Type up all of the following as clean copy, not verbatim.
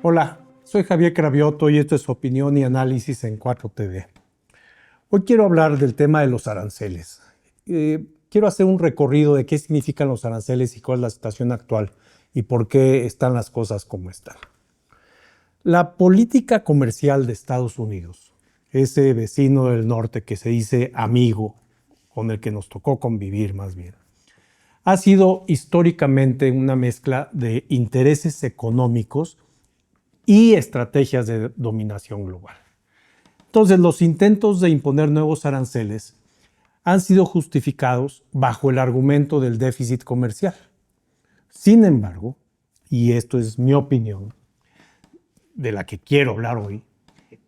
Hola, soy Javier Cravioto y esto es Opinión y Análisis en 4TV. Hoy quiero hablar del tema de los aranceles. Quiero hacer un recorrido de qué significan los aranceles y cuál es la situación actual y por qué están las cosas como están. La política comercial de Estados Unidos, ese vecino del norte que se dice amigo, con el que nos tocó convivir más bien, ha sido históricamente una mezcla de intereses económicos y estrategias de dominación global. Entonces, los intentos de imponer nuevos aranceles han sido justificados bajo el argumento del déficit comercial. Sin embargo, y esto es mi opinión, de la que quiero hablar hoy,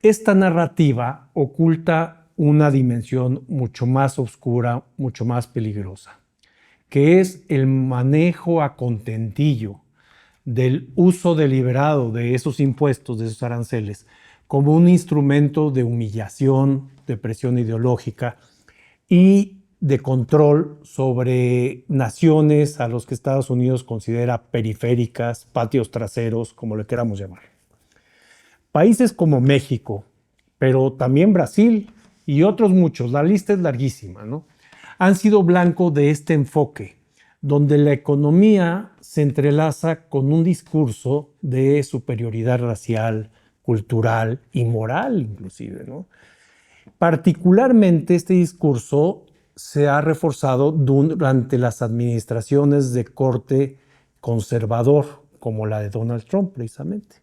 esta narrativa oculta una dimensión mucho más oscura, mucho más peligrosa, que es el manejo a contentillo del uso deliberado de esos impuestos, de esos aranceles, como un instrumento de humillación, de presión ideológica y de control sobre naciones a los que Estados Unidos considera periféricas, patios traseros, como le queramos llamar. Países como México, pero también Brasil y otros muchos, la lista es larguísima, ¿no? Han sido blanco de este enfoque, donde la economía se entrelaza con un discurso de superioridad racial, cultural y moral inclusive, ¿no? Particularmente este discurso se ha reforzado durante las administraciones de corte conservador, como la de Donald Trump precisamente.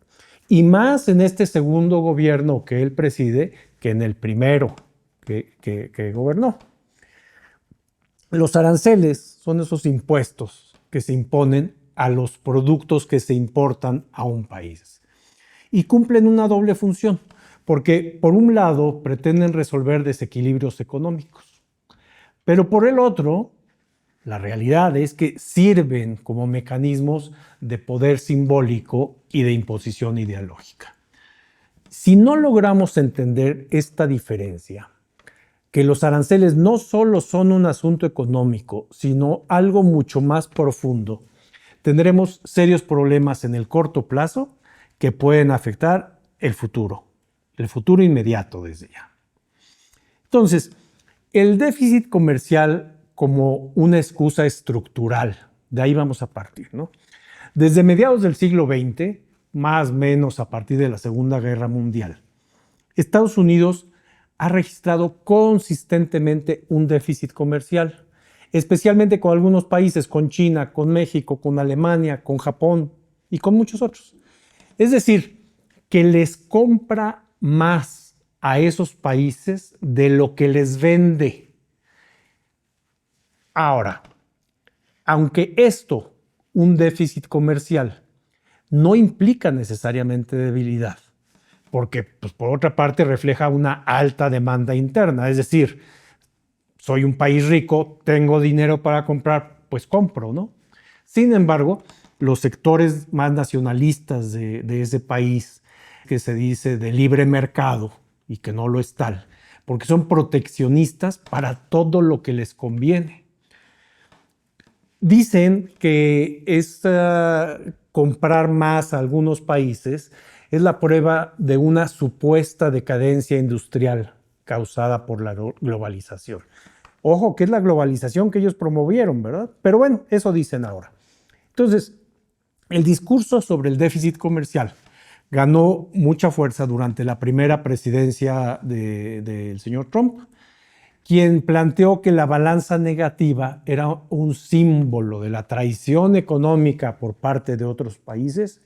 Y más en este segundo gobierno que él preside que en el primero que gobernó. Los aranceles son esos impuestos que se imponen a los productos que se importan a un país. Y cumplen una doble función, porque por un lado pretenden resolver desequilibrios económicos, pero por el otro, la realidad es que sirven como mecanismos de poder simbólico y de imposición ideológica. Si no logramos entender esta diferencia, que los aranceles no solo son un asunto económico, sino algo mucho más profundo, tendremos serios problemas en el corto plazo que pueden afectar el futuro inmediato desde ya. Entonces, el déficit comercial como una excusa estructural, de ahí vamos a partir, ¿no? Desde mediados del siglo XX, más o menos a partir de la Segunda Guerra Mundial, Estados Unidos ha registrado consistentemente un déficit comercial, especialmente con algunos países, con China, con México, con Alemania, con Japón y con muchos otros. Es decir, que les compra más a esos países de lo que les vende. Ahora, aunque esto, un déficit comercial, no implica necesariamente debilidad, porque pues, por otra parte refleja una alta demanda interna, es decir, soy un país rico, tengo dinero para comprar, pues compro, ¿no? Sin embargo, los sectores más nacionalistas de ese país, que se dice de libre mercado y que no lo es tal, porque son proteccionistas para todo lo que les conviene. Dicen que comprar más a algunos países es la prueba de una supuesta decadencia industrial causada por la globalización. Ojo, que es la globalización que ellos promovieron, ¿verdad? Pero bueno, eso dicen ahora. Entonces, el discurso sobre el déficit comercial ganó mucha fuerza durante la primera presidencia del señor Trump, quien planteó que la balanza negativa era un símbolo de la traición económica por parte de otros países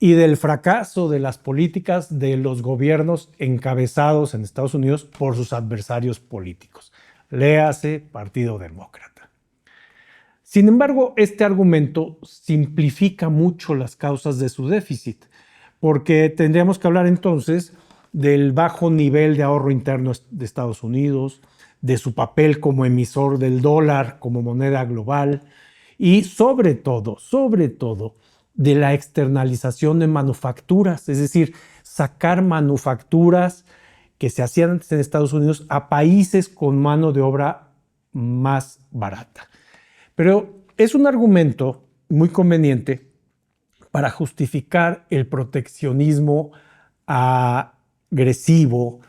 y del fracaso de las políticas de los gobiernos encabezados en Estados Unidos por sus adversarios políticos. Léase Partido Demócrata. Sin embargo, este argumento simplifica mucho las causas de su déficit, porque tendríamos que hablar entonces del bajo nivel de ahorro interno de Estados Unidos, de su papel como emisor del dólar como moneda global y sobre todo, de la externalización de manufacturas, es decir, sacar manufacturas que se hacían antes en Estados Unidos a países con mano de obra más barata. Pero es un argumento muy conveniente para justificar el proteccionismo agresivo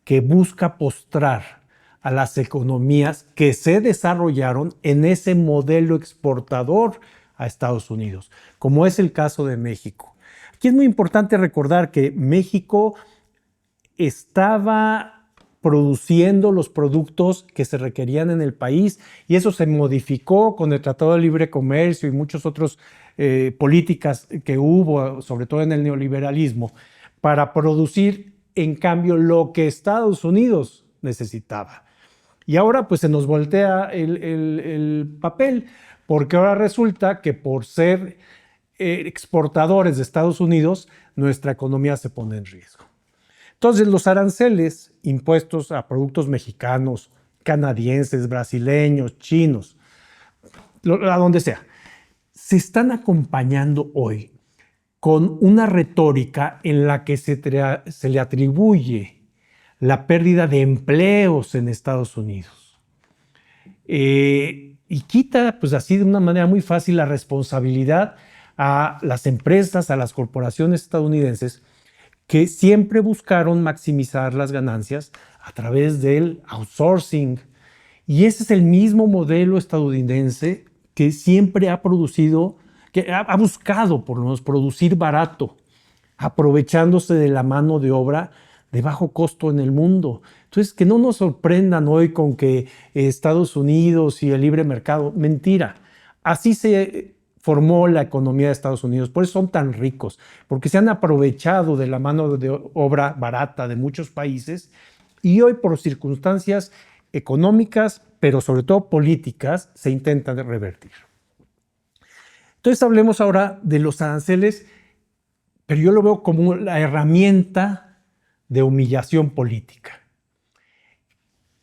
que busca postrar a las economías que se desarrollaron en ese modelo exportador a Estados Unidos, como es el caso de México. Aquí es muy importante recordar que México estaba produciendo los productos que se requerían en el país y eso se modificó con el Tratado de Libre Comercio y muchas otras políticas que hubo, sobre todo en el neoliberalismo, para producir en cambio lo que Estados Unidos necesitaba. Y ahora pues se nos voltea el papel, porque ahora resulta que por ser exportadores de Estados Unidos, nuestra economía se pone en riesgo. Entonces, los aranceles impuestos a productos mexicanos, canadienses, brasileños, chinos, a donde sea, se están acompañando hoy con una retórica en la que se le atribuye la pérdida de empleos en Estados Unidos. Y quita, pues así de una manera muy fácil, la responsabilidad a las empresas, a las corporaciones estadounidenses, que siempre buscaron maximizar las ganancias a través del outsourcing. Y ese es el mismo modelo estadounidense que siempre ha producido, que ha buscado por lo menos producir barato, aprovechándose de la mano de obra de bajo costo en el mundo. Entonces, que no nos sorprendan hoy con que Estados Unidos y el libre mercado, mentira. Así se formó la economía de Estados Unidos, por eso son tan ricos, porque se han aprovechado de la mano de obra barata de muchos países y hoy por circunstancias económicas, pero sobre todo políticas, se intentan revertir. Entonces hablemos ahora de los aranceles, pero yo lo veo como la herramienta de humillación política.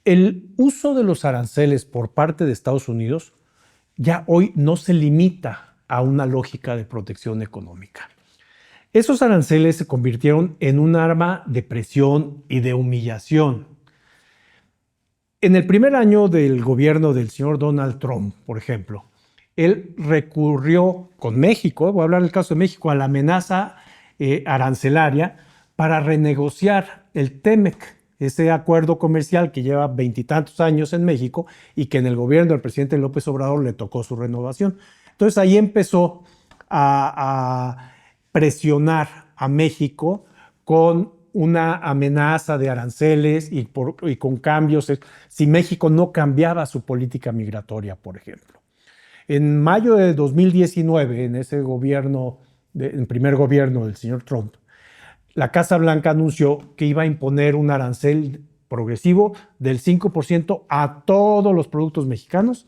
El uso de los aranceles por parte de Estados Unidos ya hoy no se limita a una lógica de protección económica. Esos aranceles se convirtieron en un arma de presión y de humillación. En el primer año del gobierno del señor Donald Trump, por ejemplo, él recurrió con México, voy a hablar del caso de México, a la amenaza arancelaria para renegociar el TEMEC, ese acuerdo comercial que lleva 20 y tantos años en México y que en el gobierno del presidente López Obrador le tocó su renovación. Entonces ahí empezó a presionar a México con una amenaza de aranceles y con cambios, si México no cambiaba su política migratoria, por ejemplo. En mayo de 2019, en ese gobierno, el primer gobierno del señor Trump, la Casa Blanca anunció que iba a imponer un arancel progresivo del 5% a todos los productos mexicanos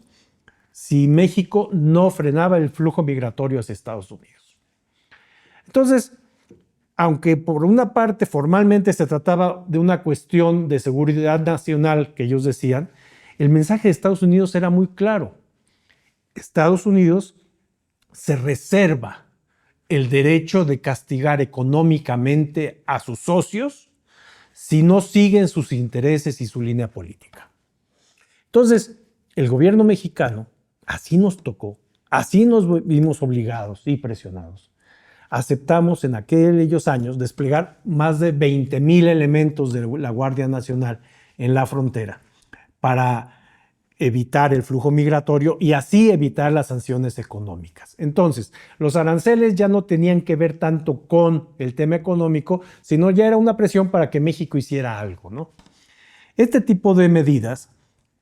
si México no frenaba el flujo migratorio hacia Estados Unidos. Entonces, aunque por una parte formalmente se trataba de una cuestión de seguridad nacional que ellos decían, el mensaje de Estados Unidos era muy claro. Estados Unidos se reserva el derecho de castigar económicamente a sus socios si no siguen sus intereses y su línea política. Entonces, el gobierno mexicano, así nos tocó, así nos vimos obligados y presionados. Aceptamos en aquellos años desplegar más de 20,000 elementos de la Guardia Nacional en la frontera para evitar el flujo migratorio y así evitar las sanciones económicas. Entonces, los aranceles ya no tenían que ver tanto con el tema económico, sino ya era una presión para que México hiciera algo, ¿no? Este tipo de medidas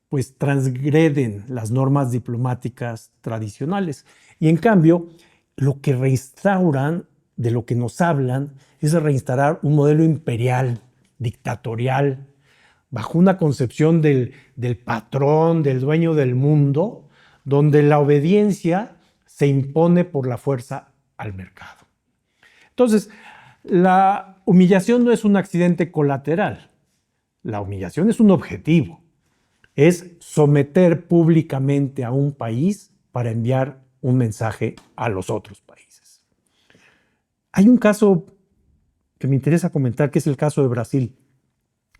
pues transgreden las normas diplomáticas tradicionales y en cambio lo que reinstauran, de lo que nos hablan, es de reinstaurar un modelo imperial, dictatorial, bajo una concepción del patrón, del dueño del mundo, donde la obediencia se impone por la fuerza al mercado. Entonces, la humillación no es un accidente colateral, la humillación es un objetivo, es someter públicamente a un país para enviar un mensaje a los otros países. Hay un caso que me interesa comentar, que es el caso de Brasil.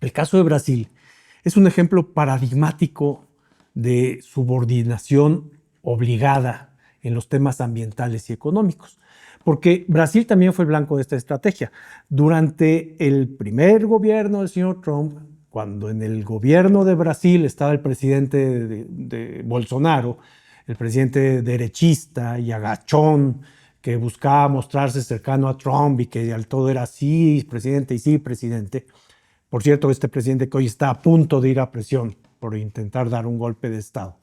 El caso de Brasil es un ejemplo paradigmático de subordinación obligada en los temas ambientales y económicos. Porque Brasil también fue blanco de esta estrategia. Durante el primer gobierno del señor Trump, cuando en el gobierno de Brasil estaba el presidente de Bolsonaro, el presidente derechista y agachón, que buscaba mostrarse cercano a Trump y que al todo era sí, presidente y sí, presidente. Por cierto, este presidente que hoy está a punto de ir a prisión por intentar dar un golpe de Estado.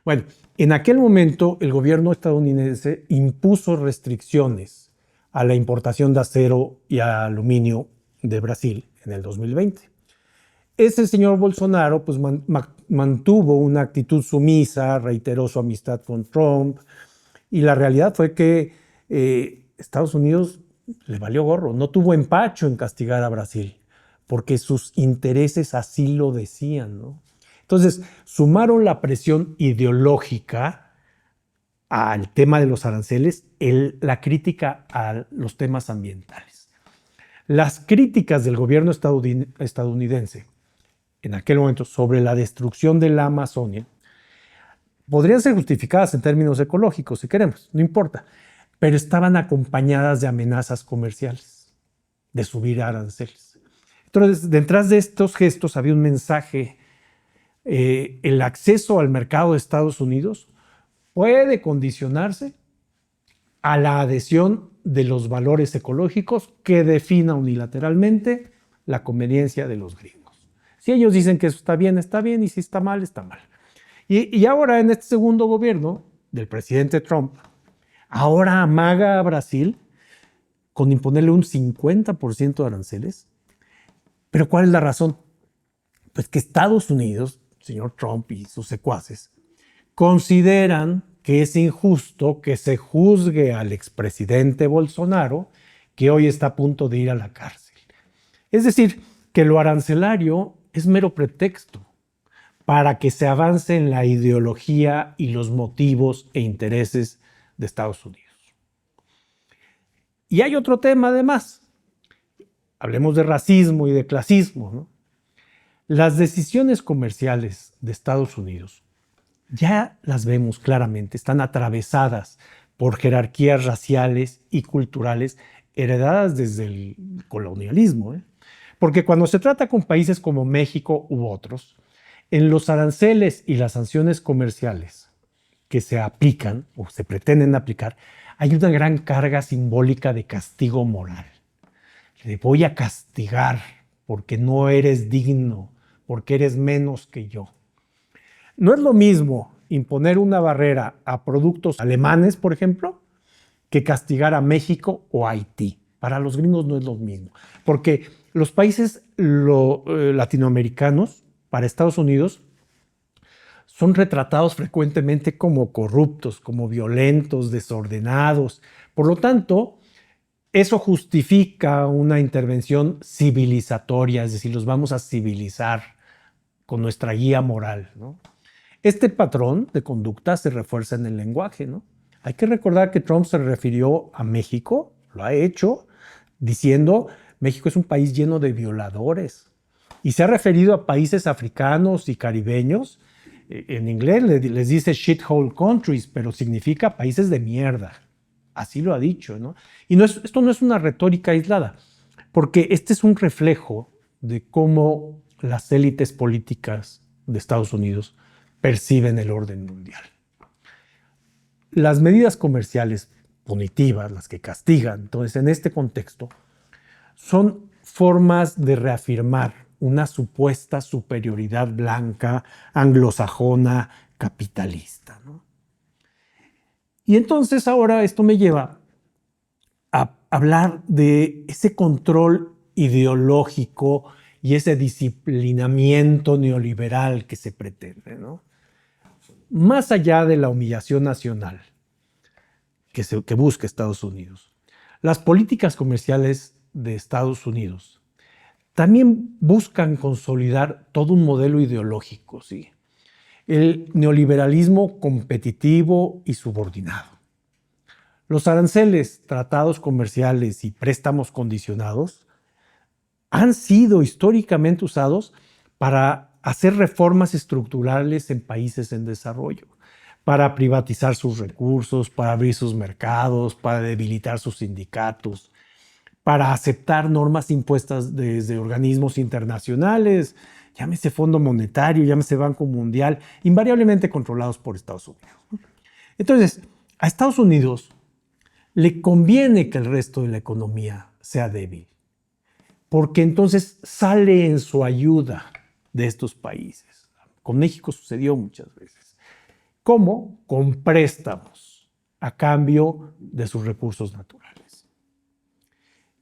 Bueno, en aquel momento el gobierno estadounidense impuso restricciones a la importación de acero y aluminio de Brasil en el 2020. Ese señor Bolsonaro pues, mantuvo una actitud sumisa, reiteró su amistad con Trump, y la realidad fue que Estados Unidos le valió gorro, no tuvo empacho en castigar a Brasil, porque sus intereses así lo decían, ¿no? Entonces, sumaron la presión ideológica al tema de los aranceles, la crítica a los temas ambientales. Las críticas del gobierno estadounidense en aquel momento sobre la destrucción de la Amazonia podrían ser justificadas en términos ecológicos, si queremos, no importa, pero estaban acompañadas de amenazas comerciales, de subir aranceles. Entonces, detrás de estos gestos había un mensaje. El acceso al mercado de Estados Unidos puede condicionarse a la adhesión de los valores ecológicos que defina unilateralmente la conveniencia de los gringos. Si ellos dicen que eso está bien, y si está mal, está mal. Y ahora en este segundo gobierno del presidente Trump, ahora amaga a Brasil con imponerle un 50% de aranceles. ¿Pero cuál es la razón? Pues que Estados Unidos, señor Trump y sus secuaces, consideran que es injusto que se juzgue al expresidente Bolsonaro, que hoy está a punto de ir a la cárcel. Es decir, que lo arancelario es mero pretexto para que se avance en la ideología y los motivos e intereses de Estados Unidos. Y hay otro tema además. Hablemos de racismo y de clasismo, ¿no? Las decisiones comerciales de Estados Unidos ya las vemos claramente, están atravesadas por jerarquías raciales y culturales heredadas desde el colonialismo, ¿eh? Porque cuando se trata con países como México u otros, en los aranceles y las sanciones comerciales que se aplican o se pretenden aplicar, hay una gran carga simbólica de castigo moral. Te voy a castigar porque no eres digno, porque eres menos que yo. No es lo mismo imponer una barrera a productos alemanes, por ejemplo, que castigar a México o a Haití. Para los gringos no es lo mismo, porque los países latinoamericanos, para Estados Unidos, son retratados frecuentemente como corruptos, como violentos, desordenados. Por lo tanto, eso justifica una intervención civilizatoria, es decir, los vamos a civilizar con nuestra guía moral, ¿no? Este patrón de conducta se refuerza en el lenguaje, ¿no? Hay que recordar que Trump se refirió a México, lo ha hecho, diciendo México es un país lleno de violadores. Y se ha referido a países africanos y caribeños. En inglés les dice shithole countries, pero significa países de mierda. Así lo ha dicho, ¿no? Y esto no es una retórica aislada, porque este es un reflejo de cómo las élites políticas de Estados Unidos perciben el orden mundial. Las medidas comerciales punitivas, las que castigan, entonces en este contexto, son formas de reafirmar una supuesta superioridad blanca, anglosajona, capitalista, ¿no? Y entonces ahora esto me lleva a hablar de ese control ideológico y ese disciplinamiento neoliberal que se pretende, ¿no? Más allá de la humillación nacional que busca Estados Unidos, las políticas comerciales de Estados Unidos también buscan consolidar todo un modelo ideológico, ¿sí? El neoliberalismo competitivo y subordinado. Los aranceles, tratados comerciales y préstamos condicionados han sido históricamente usados para hacer reformas estructurales en países en desarrollo, para privatizar sus recursos, para abrir sus mercados, para debilitar sus sindicatos, para aceptar normas impuestas desde organismos internacionales, llámese Fondo Monetario, llámese Banco Mundial, invariablemente controlados por Estados Unidos. Entonces, a Estados Unidos le conviene que el resto de la economía sea débil, porque entonces sale en su ayuda de estos países. Con México sucedió muchas veces. ¿Cómo? Con préstamos a cambio de sus recursos naturales.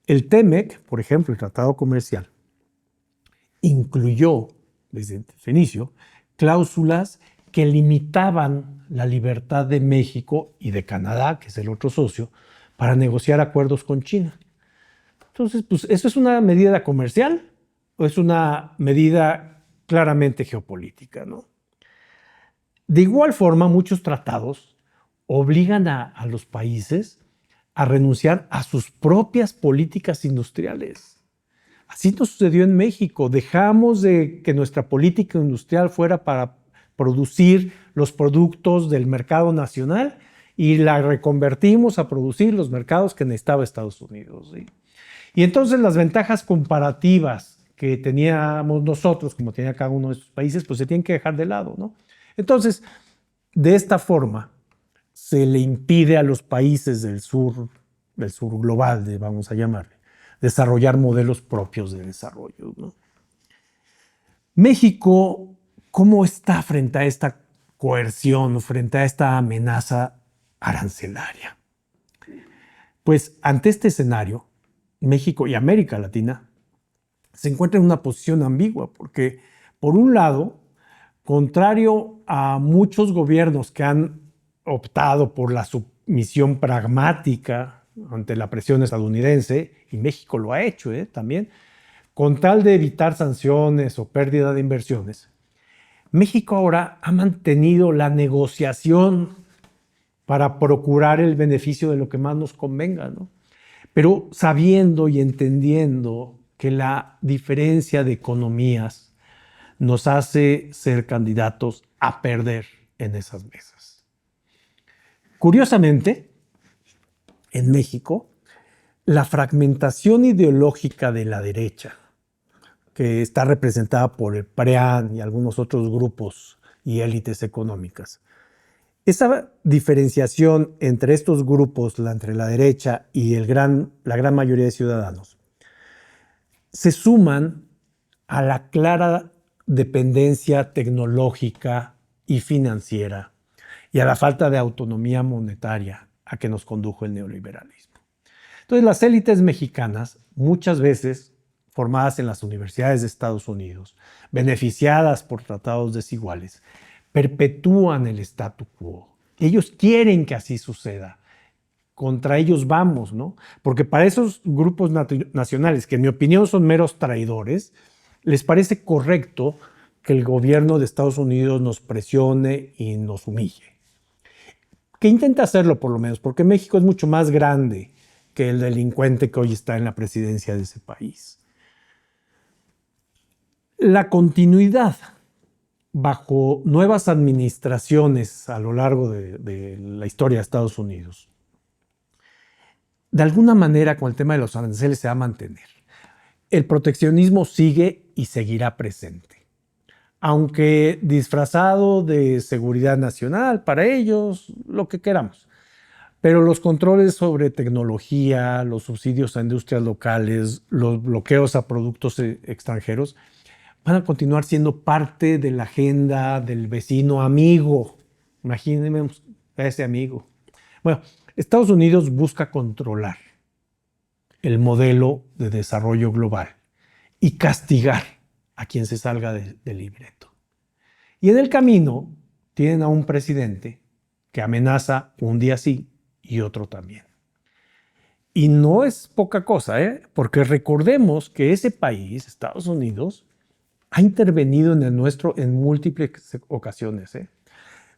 El TEMEC, por ejemplo, el Tratado Comercial, incluyó desde su inicio cláusulas que limitaban la libertad de México y de Canadá, que es el otro socio, para negociar acuerdos con China. Entonces, pues, ¿eso es una medida comercial o es una medida claramente geopolítica, ¿no? De igual forma, muchos tratados obligan a los países a renunciar a sus propias políticas industriales. Así nos sucedió en México. Dejamos de que nuestra política industrial fuera para producir los productos del mercado nacional y la reconvertimos a producir los mercados que necesitaba Estados Unidos, ¿sí? Y entonces las ventajas comparativas que teníamos nosotros, como tenía cada uno de estos países, pues se tienen que dejar de lado, ¿no? Entonces, de esta forma, se le impide a los países del sur global, vamos a llamarle, desarrollar modelos propios de desarrollo, ¿no? México, ¿cómo está frente a esta coerción, frente a esta amenaza arancelaria? Pues ante este escenario, México y América Latina se encuentran en una posición ambigua, porque por un lado, contrario a muchos gobiernos que han optado por la sumisión pragmática ante la presión estadounidense, y México lo ha hecho también, con tal de evitar sanciones o pérdida de inversiones, México ahora ha mantenido la negociación para procurar el beneficio de lo que más nos convenga, ¿no? Pero sabiendo y entendiendo que la diferencia de economías nos hace ser candidatos a perder en esas mesas. Curiosamente, en México, la fragmentación ideológica de la derecha, que está representada por el PREAN y algunos otros grupos y élites económicas, esa diferenciación entre estos grupos, entre la derecha y la gran mayoría de ciudadanos, se suman a la clara dependencia tecnológica y financiera y a la falta de autonomía monetaria a que nos condujo el neoliberalismo. Entonces, las élites mexicanas, muchas veces formadas en las universidades de Estados Unidos, beneficiadas por tratados desiguales, perpetúan el statu quo. Ellos quieren que así suceda. Contra ellos vamos, ¿no? Porque para esos grupos nacionales, que en mi opinión son meros traidores, les parece correcto que el gobierno de Estados Unidos nos presione y nos humille. Que intenta hacerlo por lo menos, porque México es mucho más grande que el delincuente que hoy está en la presidencia de ese país. La continuidad bajo nuevas administraciones a lo largo de la historia de Estados Unidos, de alguna manera con el tema de los aranceles se va a mantener. El proteccionismo sigue y seguirá presente, aunque disfrazado de seguridad nacional para ellos, lo que queramos. Pero los controles sobre tecnología, los subsidios a industrias locales, los bloqueos a productos extranjeros van a continuar siendo parte de la agenda del vecino amigo. Imagínense a ese amigo. Bueno, Estados Unidos busca controlar el modelo de desarrollo global y castigar a quien se salga del libreto. Y en el camino tienen a un presidente que amenaza un día sí y otro también. Y no es poca cosa, porque recordemos que ese país, Estados Unidos, ha intervenido en el nuestro en múltiples ocasiones.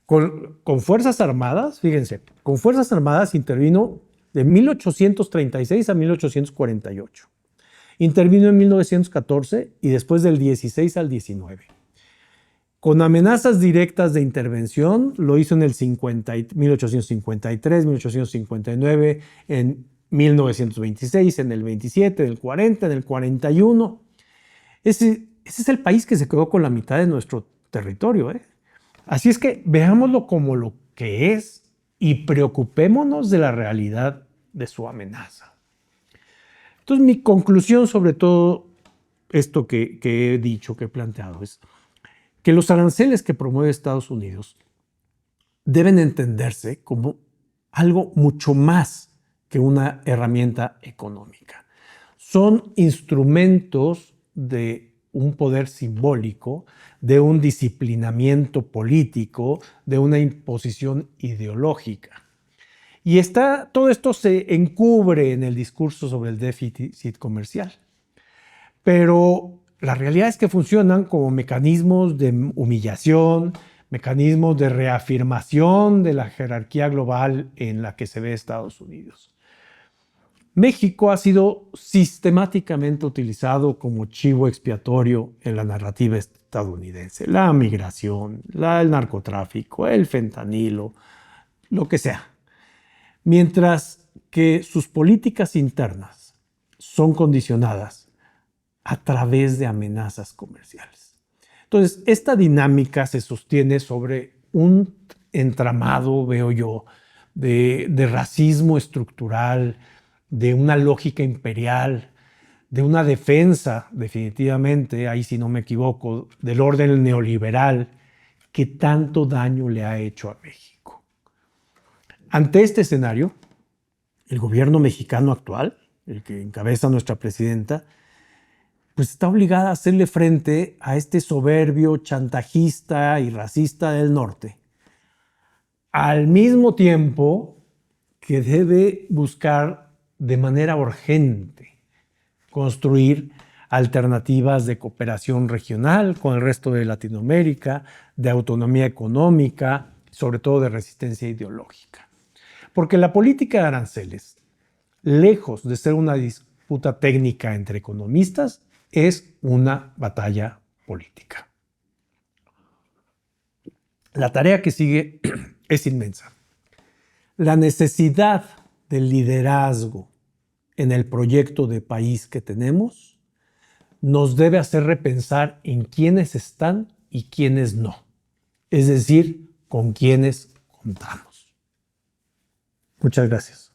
Con Fuerzas Armadas, fíjense, con Fuerzas Armadas intervino de 1836 a 1848. Intervino en 1914 y después del 16 al 19. Con amenazas directas de intervención, lo hizo en el 1853, 1859, en 1926, en el 27, en el 40, en el 41. Ese es el país que se quedó con la mitad de nuestro territorio, ¿eh? Así es que veámoslo como lo que es y preocupémonos de la realidad de su amenaza. Entonces, mi conclusión sobre todo esto que he dicho, que he planteado, es que los aranceles que promueve Estados Unidos deben entenderse como algo mucho más que una herramienta económica. Son instrumentos de un poder simbólico, de un disciplinamiento político, de una imposición ideológica. Y todo esto se encubre en el discurso sobre el déficit comercial. Pero la realidad es que funcionan como mecanismos de humillación, mecanismos de reafirmación de la jerarquía global en la que se ve Estados Unidos. México ha sido sistemáticamente utilizado como chivo expiatorio en la narrativa estadounidense. La migración, el narcotráfico, el fentanilo, lo que sea. Mientras que sus políticas internas son condicionadas a través de amenazas comerciales. Entonces, esta dinámica se sostiene sobre un entramado, veo yo, de racismo estructural, de una lógica imperial, de una defensa, definitivamente, ahí si no me equivoco, del orden neoliberal que tanto daño le ha hecho a México. Ante este escenario, el gobierno mexicano actual, el que encabeza nuestra presidenta, pues está obligada a hacerle frente a este soberbio, chantajista y racista del norte, al mismo tiempo que debe buscar de manera urgente construir alternativas de cooperación regional con el resto de Latinoamérica, de autonomía económica, sobre todo de resistencia ideológica. Porque la política de aranceles, lejos de ser una disputa técnica entre economistas, es una batalla política. La tarea que sigue es inmensa. La necesidad del liderazgo en el proyecto de país que tenemos nos debe hacer repensar en quiénes están y quiénes no. Es decir, con quiénes contamos. Muchas gracias.